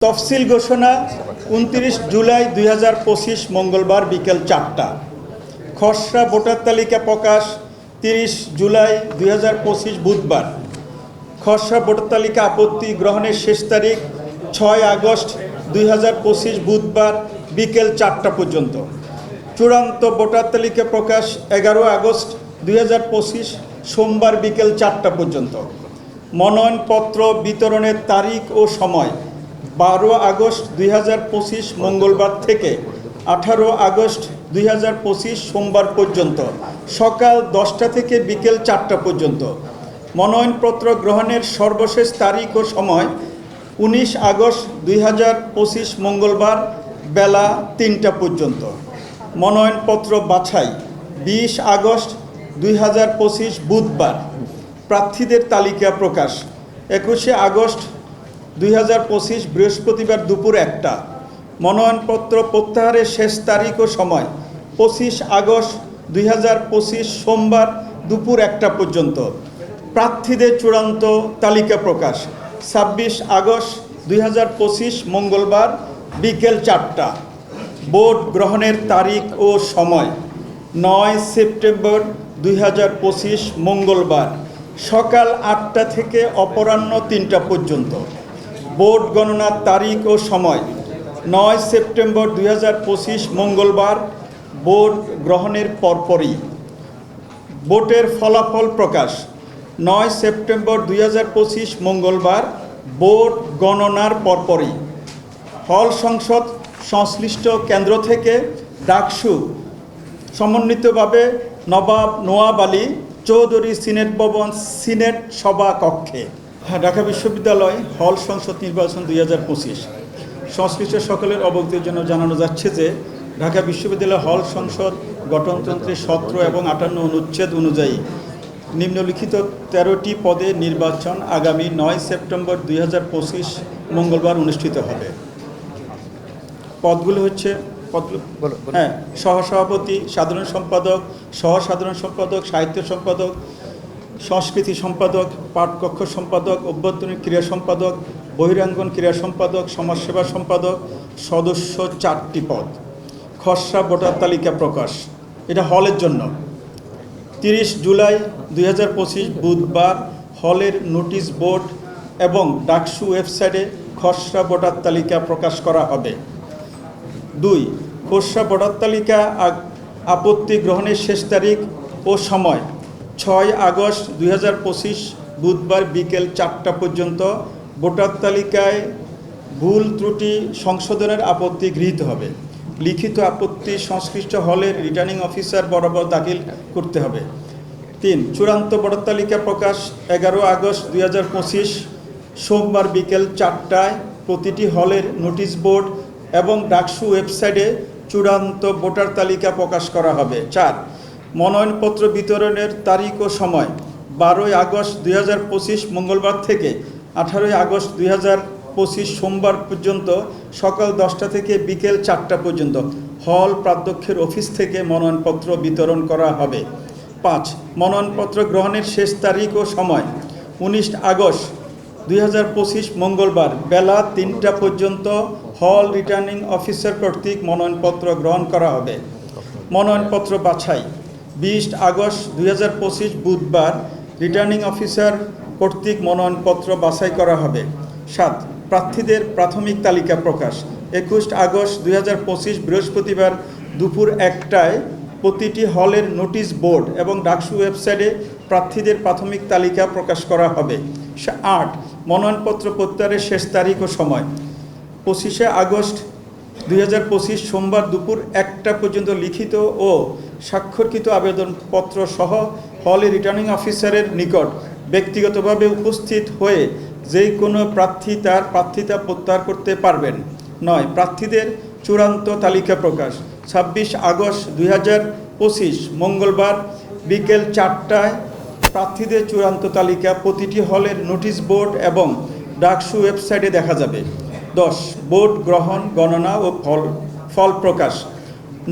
তফসিল ঘোষণা ২৯ জুলাই ২০২৫ মঙ্গলবার বিকেল ৪টা। খসড়া ভোটার তালিকা প্রকাশ ৩০ জুলাই ২০২৫ বুধবার। খসড়া ভোটার তালিকা আপত্তি গ্রহণের শেষ তারিখ ৬ আগস্ট ২০২৫ বুধবার বিকেল ৪টা পর্যন্ত। চূড়ান্ত ভোটার তালিকা প্রকাশ ১১ আগস্ট ২০২৫ সোমবার বিকেল ৪টা পর্যন্ত। মনোনয়নপত্র বিতরণের তারিখ ও সময় ১২ আগস্ট ২০২৫ মঙ্গলবার থেকে ১৮ আগস্ট ২০২৫ সোমবার পর্যন্ত সকাল ১০টা থেকে বিকেল ৪টা পর্যন্ত। মনোনয়নপত্র গ্রহণের সর্বশেষ তারিখ ও সময় ১৯ আগস্ট ২০২৫ মঙ্গলবার বেলা ৩টা পর্যন্ত। মনোনয়নপত্র বাছাই ২০ আগস্ট ২০২৫ বুধবার। প্রার্থীদের তালিকা প্রকাশ ২১ আগস্ট ২০২৫ বৃহস্পতিবার দুপুর ১টা। মনোনয়নপত্র প্রত্যাহারের শেষ তারিখ ও সময় ২৫ আগস্ট ২০২৫ সোমবার দুপুর ১টা পর্যন্ত। প্রার্থীদের চূড়ান্ত তালিকা প্রকাশ ২৬ আগস্ট ২০২৫ মঙ্গলবার বিকেল ৪টা। ভোট গ্রহণের তারিখ ও সময় ৯ সেপ্টেম্বর ২০২৫ মঙ্গলবার সকাল ৮টা থেকে অপরাহ্ন ৩টা পর্যন্ত। ভোট গণনার তারিখ ও সময় ৯ সেপ্টেম্বর ২০২৫ মঙ্গলবার ভোট গ্রহণের পরপরই। ভোটের ফলাফল প্রকাশ ৯ সেপ্টেম্বর ২০২৫ মঙ্গলবার ভোট গণনার পরপরই। হল সংসদ সংশ্লিষ্ট কেন্দ্র থেকে ডাকসু সমন্বিতভাবে নবাব নওয়াব আলী চৌধুরী সিনেট ভবন সিনেট সভা কক্ষে। ঢাকা বিশ্ববিদ্যালয় হল সংসদ নির্বাচন ২০২৫ সংশ্লিষ্ট সকলের অবগতির জন্য জানানো যাচ্ছে যে ঢাকা বিশ্ববিদ্যালয় হল সংসদ গঠনতন্ত্রের ১৭ এবং ৫৮ অনুচ্ছেদ অনুযায়ী নিম্নলিখিত ১৩টি পদে নির্বাচন আগামী ৯ সেপ্টেম্বর ২০২৫ মঙ্গলবার অনুষ্ঠিত হবে। পদগুলো হচ্ছে সহসভাপতি, সাধারণ সম্পাদক, সহসাধারণ সম্পাদক, সাহিত্য সম্পাদক, সংস্কৃতি সম্পাদক, পাঠকক্ষ সম্পাদক, অভ্যন্তরীণ ক্রীড়া সম্পাদক, বহিরাঙ্গন ক্রীড়া সম্পাদক, সমাজসেবা সম্পাদক, সদস্য ৪টি পদ। খসড়া ভোটার তালিকা প্রকাশ এটা হলের জন্য ৩০ জুলাই ২০২৫ বুধবার হলের নোটিশ বোর্ড এবং ডাকসু ওয়েবসাইটে খসড়া ভোটার তালিকা প্রকাশ করা হবে। ২ খসড়া ভোটার তালিকা আপত্তি গ্রহণের শেষ তারিখ ও সময় ৬ আগস্ট ২০২৫ বুধবার বিকেল ৪টা পর্যন্ত। ভোটার তালিকায় ভুল ত্রুটি সংশোধনের আপত্তি গৃহীত হবে। লিখিত আপত্তি সংশ্লিষ্ট হলের রিটার্নিং অফিসার বরাবর দাখিল করতে হবে। ৩ চূড়ান্ত ভোটার তালিকা প্রকাশ ১১ আগস্ট ২০২৫ সোমবার বিকেল ৪টায় প্রতিটি হলের নোটিশ বোর্ড এবং ডাকসু ওয়েবসাইটে চূড়ান্ত ভোটার তালিকা প্রকাশ করা হবে। ৪ মনোনয়নপত্র বিতরণের তারিখ ও সময় ১২ আগস্ট ২০২৫ মঙ্গলবার থেকে ১৮ আগস্ট ২০২৫ সোমবার পর্যন্ত সকাল ১০টা থেকে বিকেল ৪টা পর্যন্ত হল প্রাধ্যক্ষের অফিস থেকে মনোনয়নপত্র বিতরণ করা হবে। ৫ মনোনয়নপত্র গ্রহণের শেষ তারিখ ও সময় ১৯ আগস্ট ২০২৫ মঙ্গলবার বেলা ৩টা পর্যন্ত হল রিটার্নিং অফিসার কর্তৃক মনোনয়নপত্র গ্রহণ করা হবে। মনোনয়নপত্র বাছাই ২০ আগস্ট ২০২৫ বুধবার রিটার্নিং অফিসার কর্তৃক মনোনয়নপত্র বাছাই করা হবে। ৭ প্রার্থীদের প্রাথমিক তালিকা প্রকাশ ২১ আগস্ট ২০২৫ বৃহস্পতিবার দুপুর ১টায় প্রতিটি হলের নোটিশ বোর্ড এবং ডাকসু ওয়েবসাইটে প্রার্থীদের প্রাথমিক তালিকা প্রকাশ করা হবে। ৮ মনোনয়নপত্র প্রত্যাহারের শেষ তারিখ ও সময় ২৫ আগস্ট ২০২৫ সোমবার দুপুর ১টা পর্যন্ত লিখিত ও স্বাক্ষরকৃত আবেদনপত্র সহ হলের রিটার্নিং অফিসারের নিকট ব্যক্তিগতভাবে উপস্থিত হয়ে যে কোনো প্রার্থী তার প্রার্থিতা প্রত্যাহার করতে পারবেন। ৯ প্রার্থীদের চূড়ান্ত তালিকা প্রকাশ ২৬ আগস্ট ২০২৫ মঙ্গলবার বিকেল ৪টায় প্রার্থীদের চূড়ান্ত তালিকা প্রতিটি হলের নোটিশ বোর্ড এবং ডাকসু ওয়েবসাইটে দেখা যাবে। ১০ ভোট গ্রহণ গণনা ও ফল প্রকাশ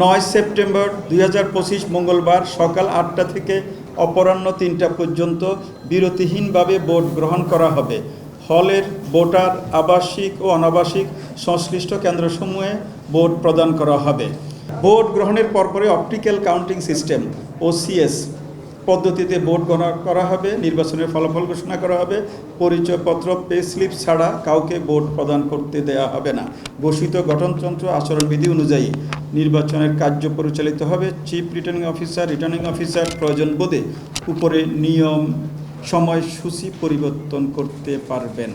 ৯ সেপ্টেম্বর ২০২৫ মঙ্গলবার সকাল ৮টা থেকে অপরাহ্ন ৩টা পর্যন্ত বিরতিহীনভাবে ভোট গ্রহণ করা হবে। হলের ভোটার আবাসিক ও অনাবাসিক সংশ্লিষ্ট কেন্দ্রসমূহে ভোট প্রদান করা হবে। ভোট গ্রহণের পরপরই অপটিক্যাল কাউন্টিং সিস্টেম OCS পদ্ধতিতে ভোট গণনা করা হবে। নির্বাচনের ফলাফল ঘোষণা করা হবে। পরিচয়পত্র পে স্লিপ ছাড়া কাউকে ভোট প্রদান করতে দেওয়া হবে না। ঘোষিত গঠনতন্ত্র আচরণবিধি অনুযায়ী নির্বাচনের কার্য পরিচালিত হবে। চিফ রিটার্নিং অফিসার প্রয়োজন বোধে উপরে নিয়ম সময়সূচি পরিবর্তন করতে পারবেন।